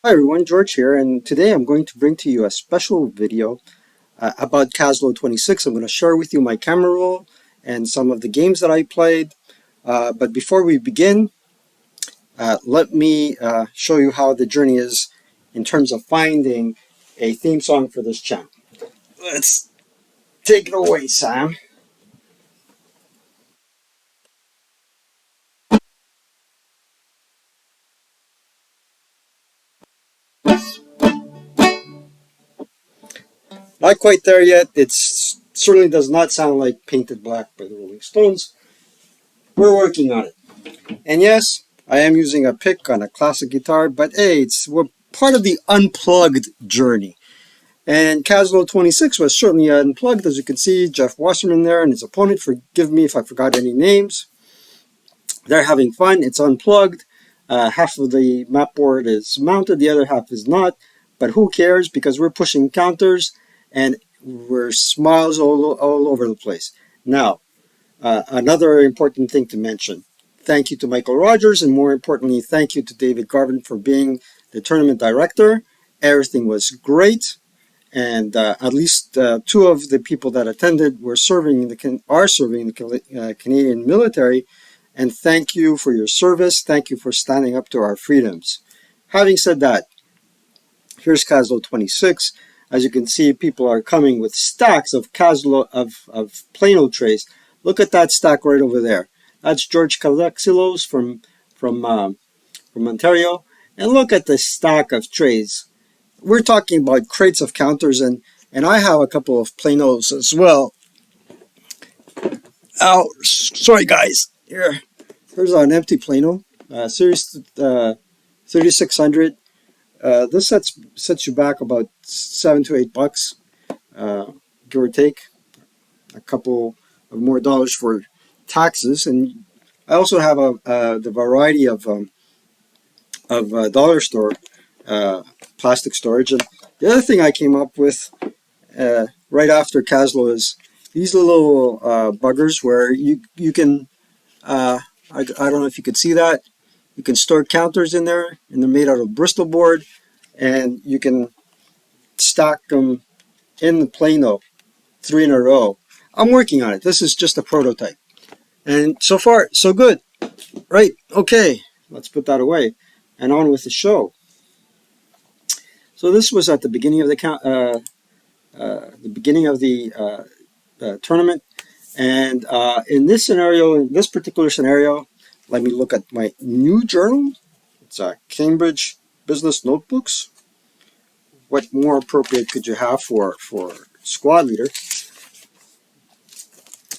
Hi everyone, George here, and today I'm going to bring to you a special video about Caslo 26. I'm going to share with you my camera roll and some of the games that I played. But before we begin, let me show you how the journey is in terms of finding a theme song for this channel. Let's take it away, Sam. Not quite there yet. It certainly does not sound like Painted Black by the Rolling Stones. We're working on it. And yes, I am using a pick on a classic guitar, but hey, we're part of the unplugged journey. And Caslo 26 was certainly unplugged, as you can see. Jeff Wasserman there and his opponent. Forgive me if I forgot any names. They're having fun. It's unplugged. Half of the map board is mounted, the other half is not. But who cares? Because we're pushing counters and we're smiles all over the place. Now, another important thing to mention. Thank you to Michael Rogers, and more importantly, thank you to David Garvin for being the tournament director. Everything was great, and at least two of the people that attended are serving the Canadian military. And thank you for your service. Thank you for standing up to our freedoms. Having said that, here's Caslo 26. As you can see, people are coming with stacks of of Plano trays. Look at that stack right over there. That's George Calexilos from Ontario. And look at the stack of trays. We're talking about crates of counters, and I have a couple of Planos as well. Oh, sorry guys. Here's an empty Plano, Series 3600. This sets you back about $7 to $8, give or take a couple of more dollars for taxes. And I also have the variety of dollar store plastic storage. And the other thing I came up with right after Caslo is these little buggers where you can I don't know if you could see that. You can store counters in there, and they're made out of Bristol board, and you can stack them in the Plano, three in a row. I'm working on it. This is just a prototype. And so far, so good. Right, okay, let's put that away. And on with the show. So this was at the beginning of the tournament. And in this particular scenario, let me look at my new journal. It's Cambridge Business Notebooks. What more appropriate could you have for squad leader?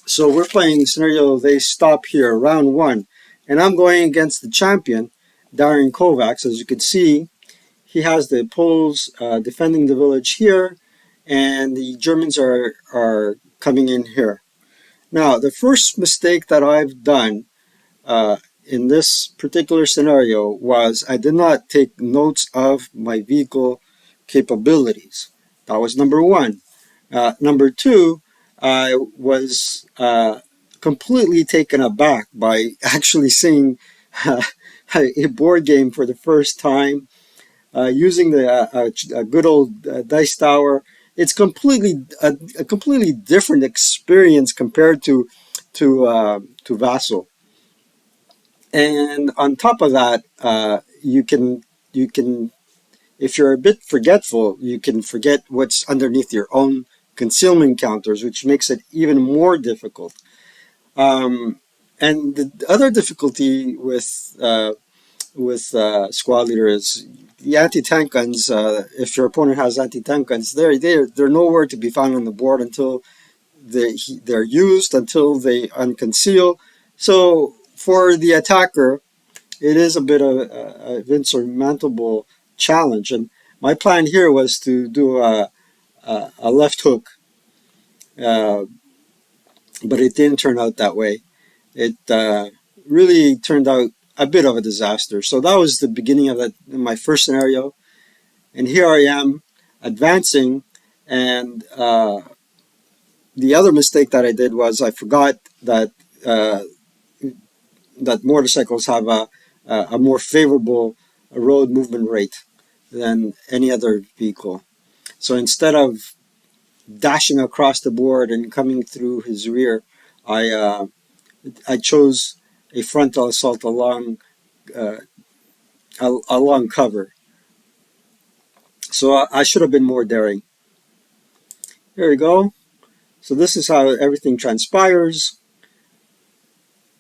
So we're playing scenario, they stop here, round one. And I'm going against the champion, Darian Kovacs. As you can see, he has the Poles defending the village here, and the Germans are coming in here. Now, the first mistake that I've done in this particular scenario was I did not take notes of my vehicle capabilities. That was number one. Number two, I was completely taken aback by actually seeing a board game for the first time using a good old dice tower. It's a completely different experience compared to Vassal. And on top of that, you can if you're a bit forgetful, you can forget what's underneath your own concealment counters, which makes it even more difficult. And the other difficulty with squad leader is the anti-tank guns. If your opponent has anti-tank guns, they're nowhere to be found on the board until they're used, until they unconceal. So for the attacker, it is a bit of an insurmountable challenge. And my plan here was to do a left hook, uh, but it didn't turn out that way. It really turned out a bit of a disaster. So that was the beginning of my first scenario. And here I am advancing. And the other mistake that I did was I forgot uh, that motorcycles have a more favorable road movement rate. than any other vehicle. So instead of dashing across the board and coming through his rear, I uh, I chose a frontal assault uh, along cover. So I should have been more daring. There we go. So this is how everything transpires.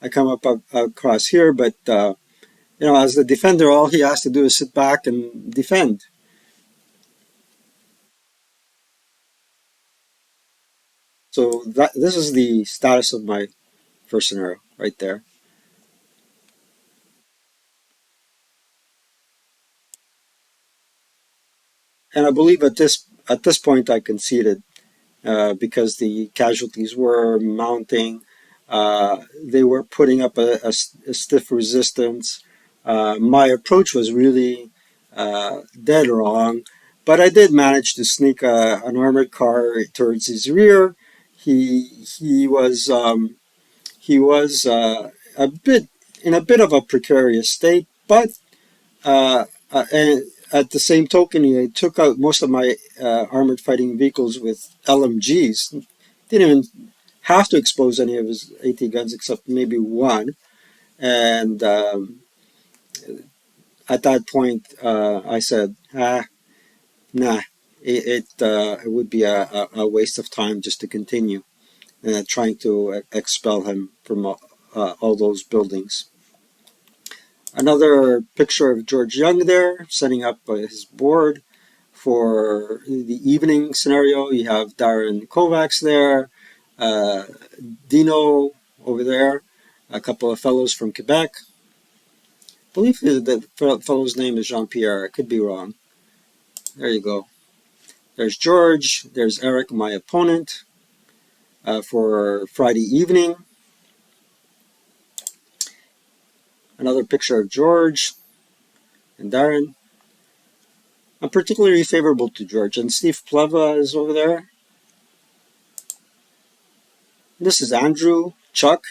I come up across here, but as the defender, all he has to do is sit back and defend. So this is the status of my first scenario right there. And I believe at this point I conceded because the casualties were mounting. They were putting up a stiff resistance. My approach was really dead wrong, but I did manage to sneak an armored car towards his rear. He was a bit in a bit of a precarious state, but and at the same token, he took out most of my armored fighting vehicles with LMGs. Didn't even have to expose any of his AT guns except maybe one. And at that point, I said, nah, it would be a waste of time just to continue trying to expel him from all those buildings. Another picture of George Young there, setting up his board for the evening scenario. You have Darren Kovacs there, uh, Dino over there, a couple of fellows from Quebec. I believe the fellow's name is Jean Pierre. I could be wrong. There you go. There's George. There's Eric, my opponent, for Friday evening. Another picture of George and Darren. I'm particularly favorable to George, and Steve Pleva is over there. This is Andrew, Chuck,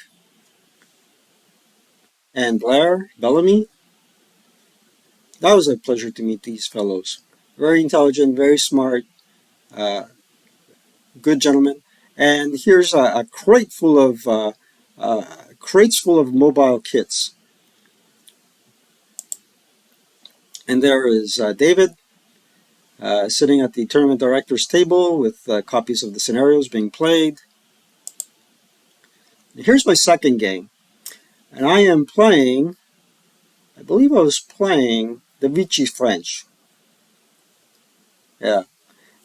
and Blair Bellamy. That was a pleasure to meet these fellows. Very intelligent, very smart, uh, good gentlemen. And here's a crate full of uh, crates full of mobile kits. And there is David sitting at the tournament director's table with copies of the scenarios being played. And here's my second game, and I am playing. I believe I was playing the Vichy French. Yeah.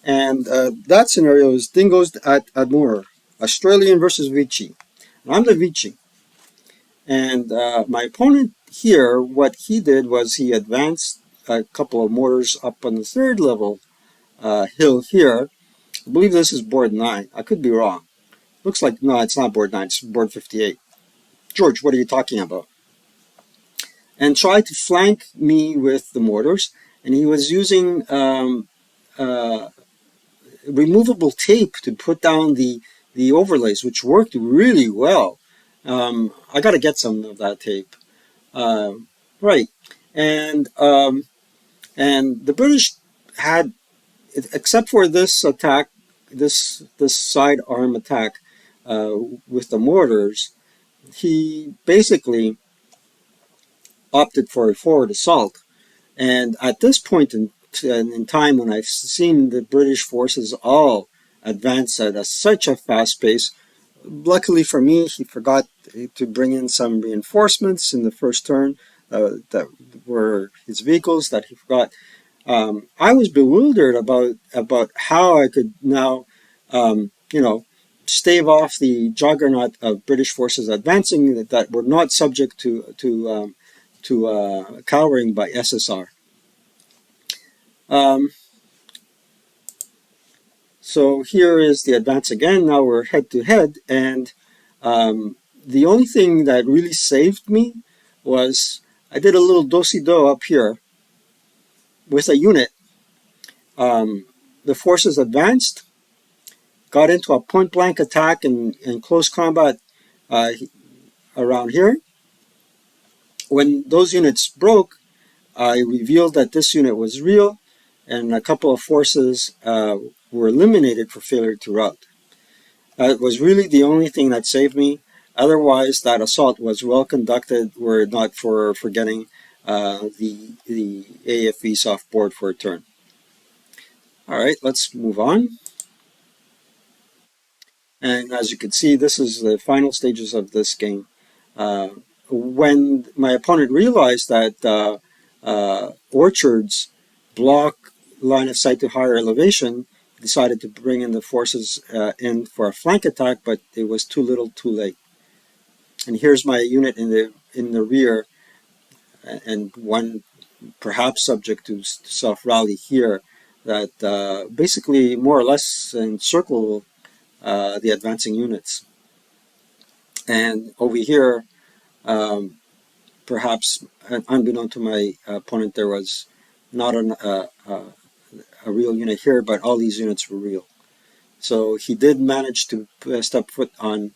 And that scenario is Dingoes at Admore, Australian versus Vichy. And I'm the Vichy. And my opponent here, what he did was he advanced a couple of mortars up on the third level hill here. I believe this is board 9. I could be wrong. Looks like, no, it's not board 9, it's board 58. George, what are you talking about? And tried to flank me with the mortars. And he was using uh, removable tape to put down the overlays, which worked really well. I got to get some of that tape. Right, and and the British had, except for this attack, this sidearm attack uh, with the mortars, he basically opted for a forward assault. And at this point in time, when I've seen the British forces all advance at such a fast pace, luckily for me, he forgot to bring in some reinforcements in the first turn that were his vehicles that he forgot. I was bewildered about how I could now, stave off the juggernaut of British forces advancing that were not subject to cowering by SSR. Um, so here is the advance again. Now we're head to head, and the only thing that really saved me was I did a little do-si-do up here with a unit. Um, the forces advanced, got into a point-blank attack and close combat uh, around here. When those units broke, I revealed that this unit was real, and a couple of forces were eliminated for failure to rout. It was really the only thing that saved me. Otherwise, that assault was well conducted were it not for getting the AFVs off board for a turn. All right, let's move on. And as you can see, this is the final stages of this game. Uh, when my opponent realized that orchards block line of sight to higher elevation, decided to bring in the forces in for a flank attack, but it was too little, too late. And here's my unit in the rear, and one perhaps subject to self rally here that basically more or less encircle the advancing units. And over here, um, perhaps unbeknown to my opponent, there was not a real unit here, but all these units were real. So he did manage to step foot on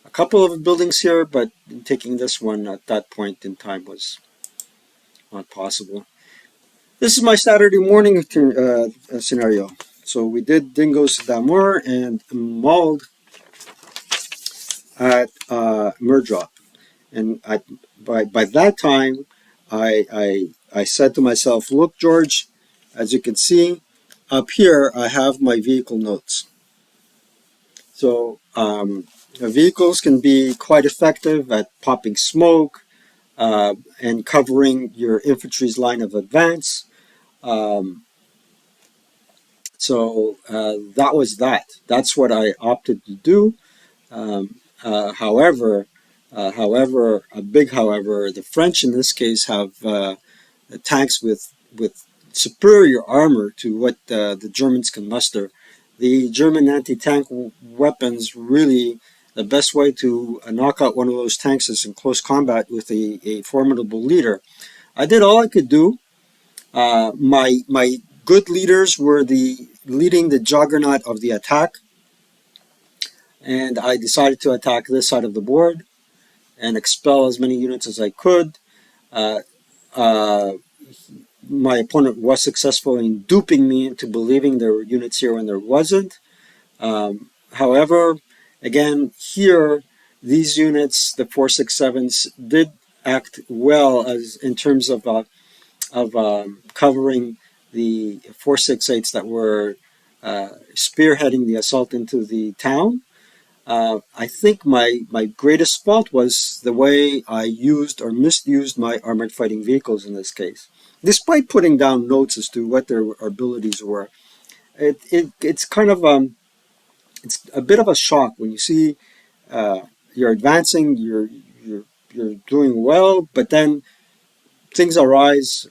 a couple of buildings here, but taking this one at that point in time was not possible. This is my Saturday morning scenario. So we did Dingo's Damour and mauled at Murdrop. And by that time, I said to myself, look, George, as you can see, up here I have my vehicle notes. So vehicles can be quite effective at popping smoke and covering your infantry's line of advance. Um, so that was that. That's what I opted to do. However, a big however, the French in this case have tanks with superior armor to what the Germans can muster. The German anti-tank weapons really, the best way to knock out one of those tanks is in close combat with a formidable leader. I did all I could do. My good leaders were leading the juggernaut of the attack, and I decided to attack this side of the board and expel as many units as I could. Uh, uh, my opponent was successful in duping me into believing there were units here when there wasn't. However, again, here, these units, the 467s, did act well as in terms of covering the 468s that were spearheading the assault into the town. I think my greatest fault was the way I used or misused my armored fighting vehicles in this case. Despite putting down notes as to what their abilities were, it's kind of it's a bit of a shock when you see uh, you're advancing, you're doing well, but then things arise.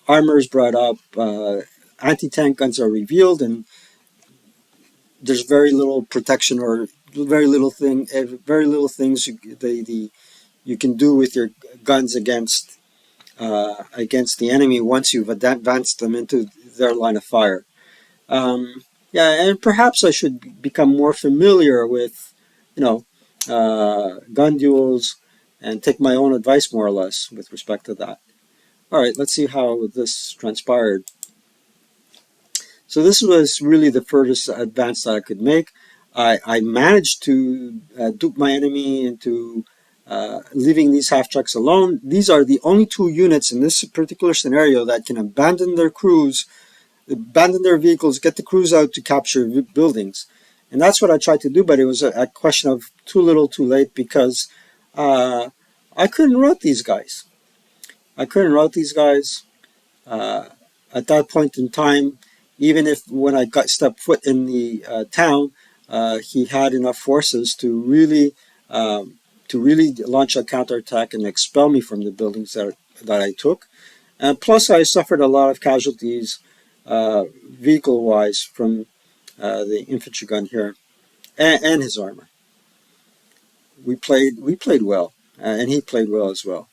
Armor is brought up, anti-tank guns are revealed, and there's very little protection or very little things you can do with your guns against the enemy once you've advanced them into their line of fire. Yeah, and perhaps I should become more familiar with, you know, gun duels and take my own advice more or less with respect to that. All right, let's see how this transpired. So this was really the furthest advance that I could make. I managed to dupe my enemy into leaving these half trucks alone. These are the only two units in this particular scenario that can abandon their crews, abandon their vehicles, get the crews out to capture buildings. And that's what I tried to do, but it was a question of too little, too late because I couldn't rout these guys. I couldn't rout these guys. Uh, at that point in time, even if when I got stepped foot in the town, he had enough forces to really launch a counterattack and expel me from the buildings that I took. And plus, I suffered a lot of casualties, vehicle-wise, from the infantry gun here and his armor. We played well, and he played well as well.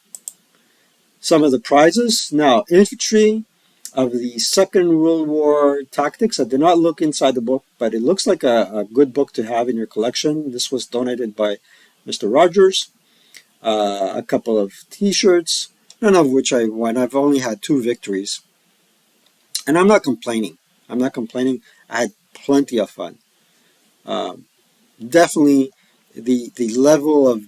Some of the prizes now infantry of the Second World War tactics. I did not look inside the book, but it looks like a good book to have in your collection. This was donated by Mr. Rogers. A couple of T-shirts, none of which I won. I've only had 2 victories. And I'm not complaining. I'm not complaining. I had plenty of fun. Um, Definitely the level of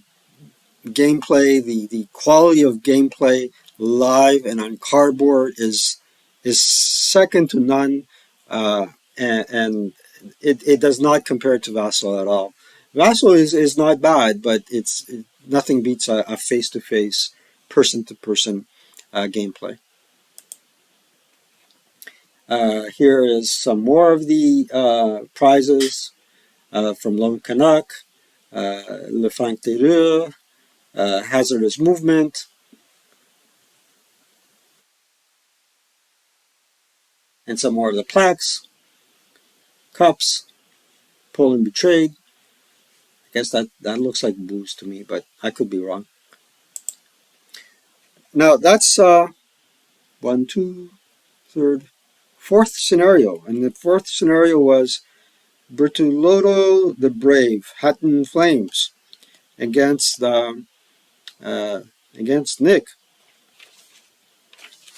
gameplay, the quality of gameplay live and on cardboard is second to none, and it does not compare to Vassal at all. Vassal is not bad, but nothing beats a face-to-face, person-to-person gameplay. Here is some more of the prizes from Lone Canuck, Le Franc Terreur, Hazardous Movement, and some more of the plaques, cups, Poland Betrayed. I guess that looks like booze to me, but I could be wrong. Now that's one, two, third, fourth scenario, and the fourth scenario was Bertolotto the Brave, Hatton Flames, against uh, against Nick.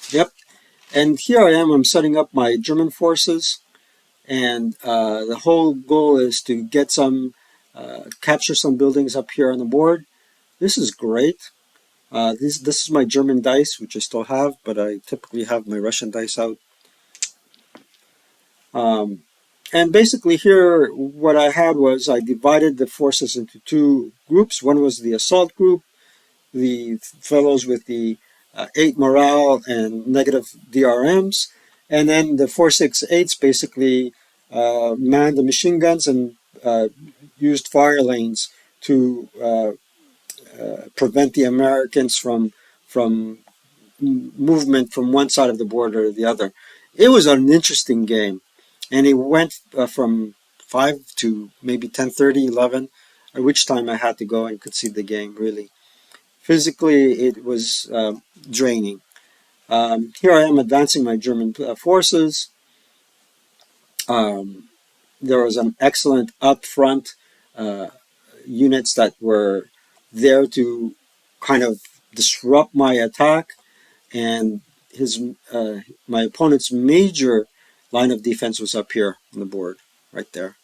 Yep. And here I am. I'm setting up my German forces, and the whole goal is to get capture some buildings up here on the board. This is great. This is my German dice, which I still have, but I typically have my Russian dice out. Um, and basically here, what I had was I divided the forces into two groups. One was the assault group, the fellows with the 8 morale and negative DRMs, and then the 468s basically manned the machine guns and used fire lanes to prevent the Americans from movement from one side of the border to the other. It was an interesting game, and it went from 5 to maybe 10:30, 11, at which time I had to go and concede the game, really. Physically, it was draining. Here I am advancing my German forces. Um, there was an excellent upfront uh, units that were there to kind of disrupt my attack, and his my opponent's major line of defense was up here on the board, right there.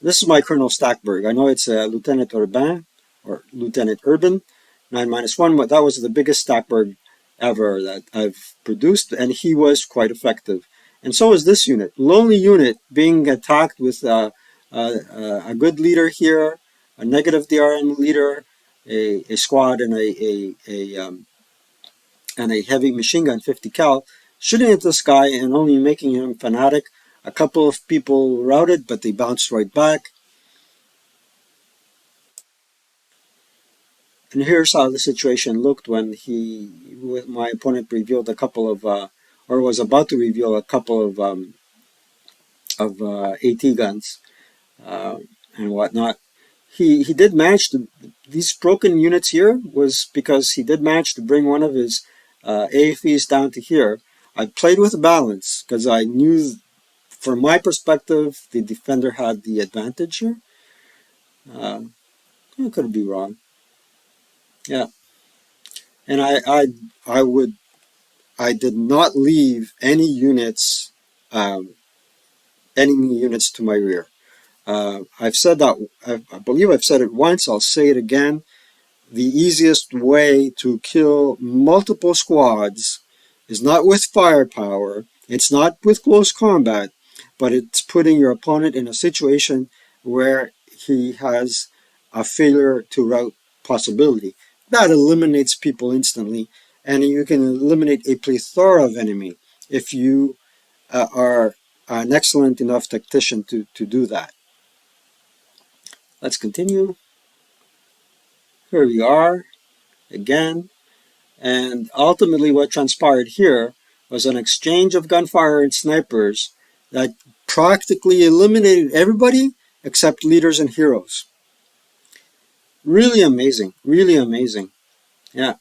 This is my Colonel Stackberg. I know it's Lieutenant Urban or Lieutenant Urban, 9-1, but that was the biggest Stackberg ever that I've produced, and he was quite effective. And so is this unit. Lonely unit being attacked with a good leader here, a negative DRM leader, a squad, and a heavy machine gun 50 cal, shooting at this guy and only making him fanatic. A couple of people routed, but they bounced right back. And here's how the situation looked when my opponent revealed a couple of, or was about to reveal a couple of AT guns uh, and whatnot. He did manage to, these broken units here was because he did manage to bring one of his AFEs down to here. I played with balance because I knew, from my perspective, the defender had the advantage here. Uh, I could be wrong. Yeah, and I did not leave um, enemy units to my rear. I've said that, I believe I've said it once, I'll say it again. The easiest way to kill multiple squads is not with firepower, it's not with close combat, but it's putting your opponent in a situation where he has a failure to rout possibility. That eliminates people instantly, and you can eliminate a plethora of enemy if you are an excellent enough tactician to do that. Let's continue. Here we are again. And ultimately, what transpired here was an exchange of gunfire and snipers that practically eliminated everybody except leaders and heroes. Really amazing. Really amazing. Yeah.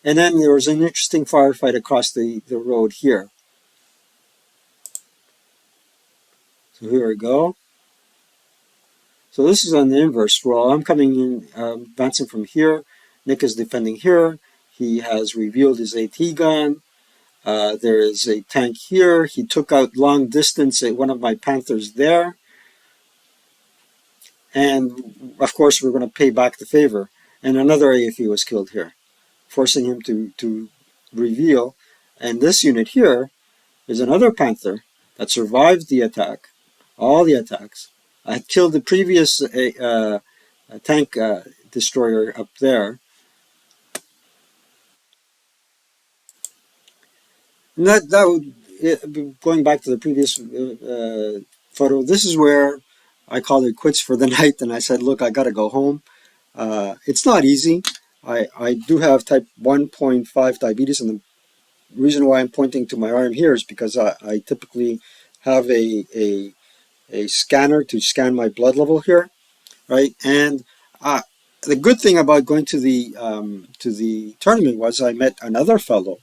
And then there was an interesting firefight across the road here. So here we go. So this is on the inverse roll. I'm coming in, advancing from here. Nick is defending here. He has revealed his AT gun. There is a tank here. He took out long distance at one of my Panthers there. And of course, we're going to pay back the favor. And another AFE was killed here, forcing him to reveal. And this unit here is another Panther that survived the attack, all the attacks. I had killed the previous tank destroyer up there. And going back to the previous photo, this is where I called it quits for the night, and I said, look, I got to go home. It's not easy. I do have type 1.5 diabetes, and the reason why I'm pointing to my arm here is because I typically have a scanner to scan my blood level here, right? And the good thing about going to the tournament was I met another fellow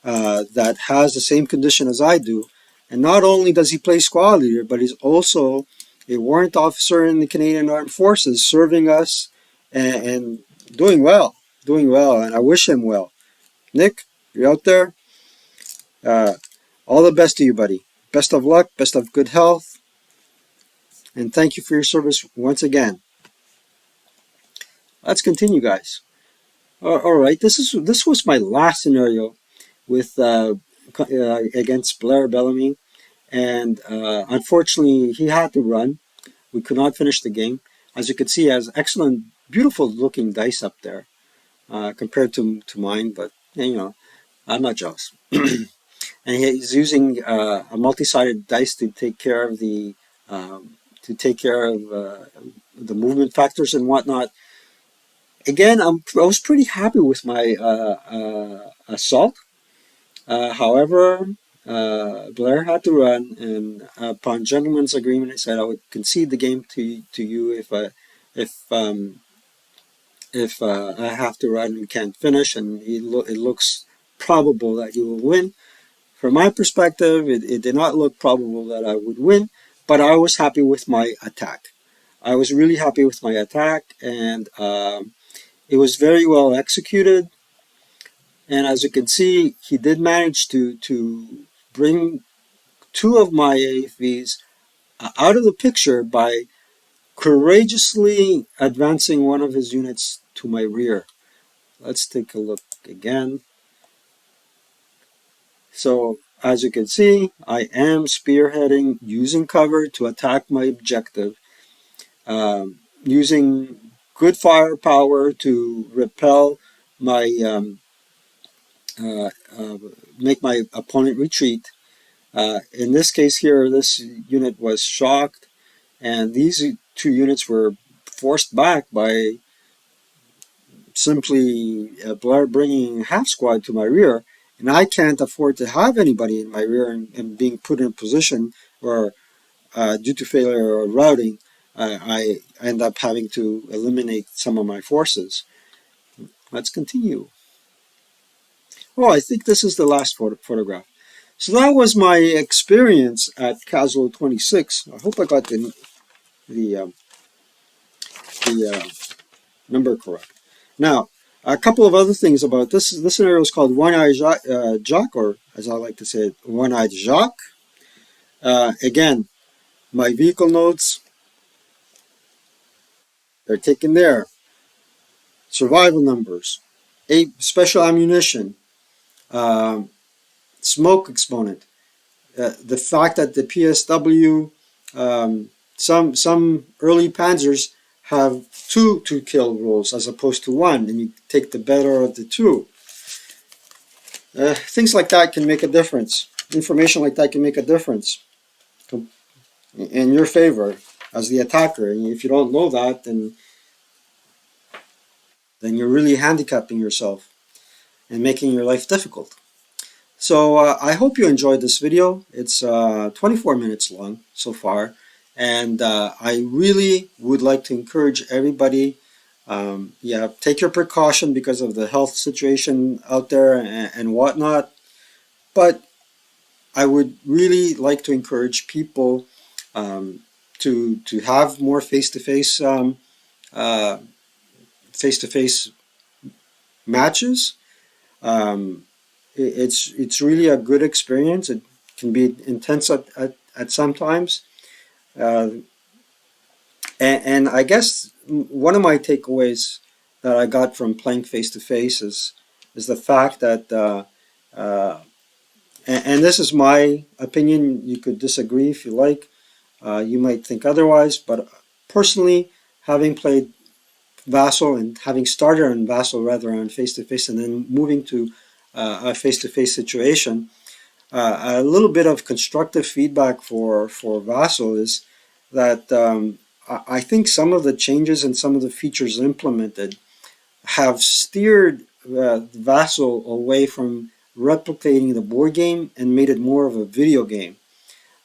that has the same condition as I do. And not only does he play squad leader, but he's also a warrant officer in the Canadian Armed Forces, serving us and doing well, and I wish him well. Nick, you're out there. Uh, all the best to you, buddy. Best of luck, best of good health, and thank you for your service once again. Let's continue, guys. All right, this was my last scenario with against Blair Bellamy, and unfortunately he had to run. We could not finish the game. As you can see, he has excellent, beautiful looking dice up there compared to mine, but I'm not jealous. And he's using a multi-sided dice to take care of the the movement factors and whatnot. Again, I was pretty happy with my assault. However, Blair had to run, and upon gentleman's agreement, I said I would concede the game to you if I have to run and can't finish, and it looks probable that you will win. From my perspective, it did not look probable that I would win, but I was happy with my attack. I was really happy with my attack, and it was very well executed. And as you can see, he did manage to bring two of my AFVs out of the picture by courageously advancing one of his units to my rear. Let's take a look again. So as you can see, I am spearheading, using cover to attack my objective, using good firepower to repel my uh, uh, make my opponent retreat. In this case here, this unit was shocked, and these two units were forced back by simply bringing half squad to my rear, and I can't afford to have anybody in my rear and being put in a position where, due to failure or routing, I end up having to eliminate some of my forces. Let's continue. Oh, I think this is the last photograph. So that was my experience at Caslo 26. I hope I got the, the number correct. Now, a couple of other things about this. This scenario is called One-Eyed Jacques, or as I like to say it, One-Eyed Jacques. Again, my vehicle notes, they're taken there. Survival numbers, special ammunition, smoke exponent. The fact that the PSW, some early Panzers have two to kill rules as opposed to one, and you take the better of the two. Things like that can make a difference. Information like that can make a difference in your favor as the attacker. And if you don't know that, then you're really handicapping yourself and making your life difficult. So I hope you enjoyed this video. It's 24 minutes long so far, and I really would like to encourage everybody, take your precaution because of the health situation out there and whatnot, but I would really like to encourage people to have more face-to-face matches, Um, it's really a good experience. It can be intense at some times. Uh, and I guess one of my takeaways that I got from playing face to face is the fact that uh, and this is my opinion. You could disagree if you like. You might think otherwise, but personally, having played Vassal and having started on Vassal rather on face to face, and then moving to a face to face situation, a little bit of constructive feedback for Vassal is that I think some of the changes and some of the features implemented have steered Vassal away from replicating the board game and made it more of a video game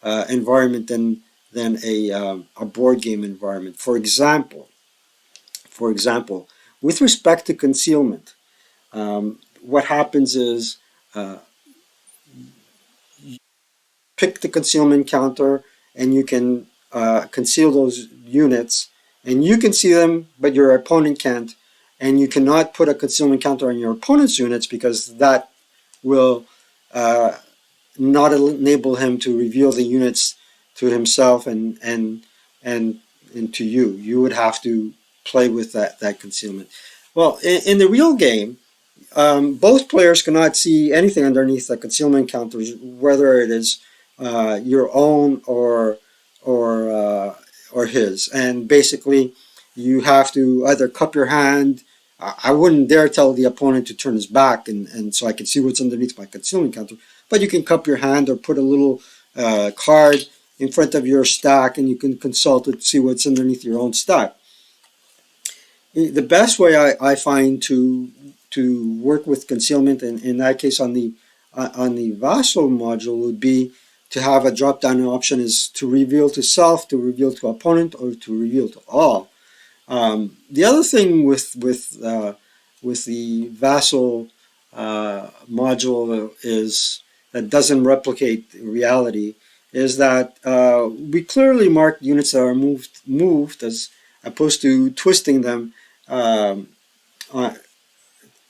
environment than a board game environment. For example, with respect to concealment, what happens is uh, pick the concealment counter and you can conceal those units and you can see them but your opponent can't, and you cannot put a concealment counter on your opponent's units because that will uh, not enable him to reveal the units to himself and to you. You would have to play with that concealment. Well, in the real game, both players cannot see anything underneath the concealment counters, whether it is your own or uh, or his. And basically, you have to either cup your hand. I wouldn't dare tell the opponent to turn his back, and so I can see what's underneath my concealment counter. But you can cup your hand or put a little card in front of your stack, and you can consult it to see what's underneath your own stack. The best way I find to work with concealment in that case on the Vassal module would be to have a drop down option is to reveal to self, to reveal to opponent, or to reveal to all. The other thing with the Vassal module is that doesn't replicate reality is that we clearly mark units that are moved as opposed to twisting them um, uh,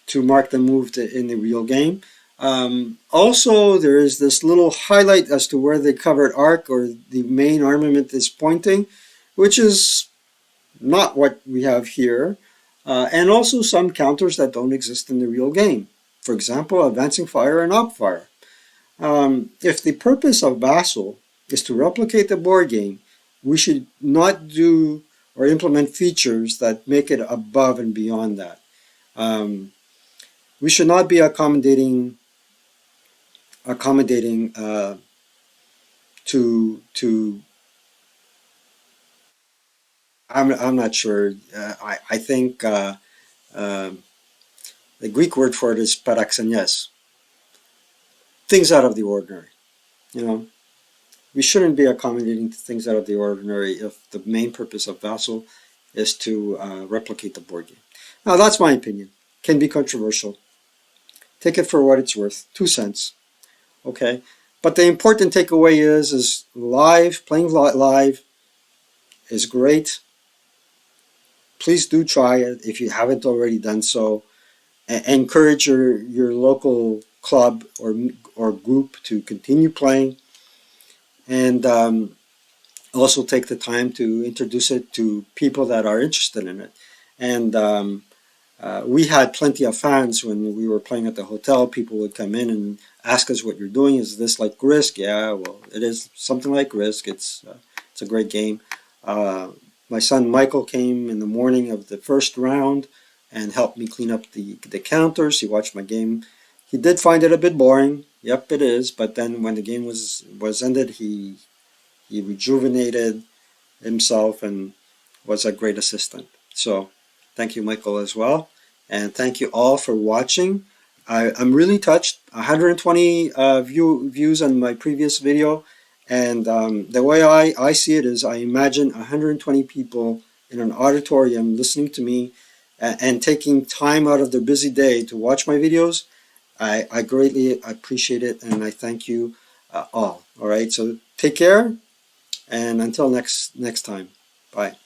to mark them moved in the real game. Also, there is this little highlight as to where the covered arc or the main armament is pointing, which is not what we have here. And also some counters that don't exist in the real game. For example, advancing fire and op fire. If the purpose of Vassal is to replicate the board game, we should not do or implement features that make it above and beyond that. Um, we should not be accommodating to. I'm not sure. I think uh, the Greek word for it is paraxenias, things out of the ordinary. You know, we shouldn't be accommodating to things out of the ordinary if the main purpose of Vassal is to replicate the board game. Now, that's my opinion. Can be controversial. Take it for what it's worth. 2 cents. Okay. But the important takeaway is playing live is great. Please do try it if you haven't already done so. Encourage your local club or group to continue playing, and also take the time to introduce it to people that are interested in it. And we had plenty of fans when we were playing at the hotel. People would come in and ask us what you're doing. Is this like Risk? Yeah, well, it is something like Risk. It's a great game. Uh, my son Michael came in the morning of the first round and helped me clean up the counters. He watched my game. He did find it a bit boring. Yep, it is. But then when the game was ended, he rejuvenated himself and was a great assistant. So thank you, Michael, as well. And thank you all for watching. I'm really touched. 120 views on my previous video. And the way I see it is I imagine 120 people in an auditorium listening to me and taking time out of their busy day to watch my videos. I greatly appreciate it, and I thank you all. All right, so take care, and until next time, bye.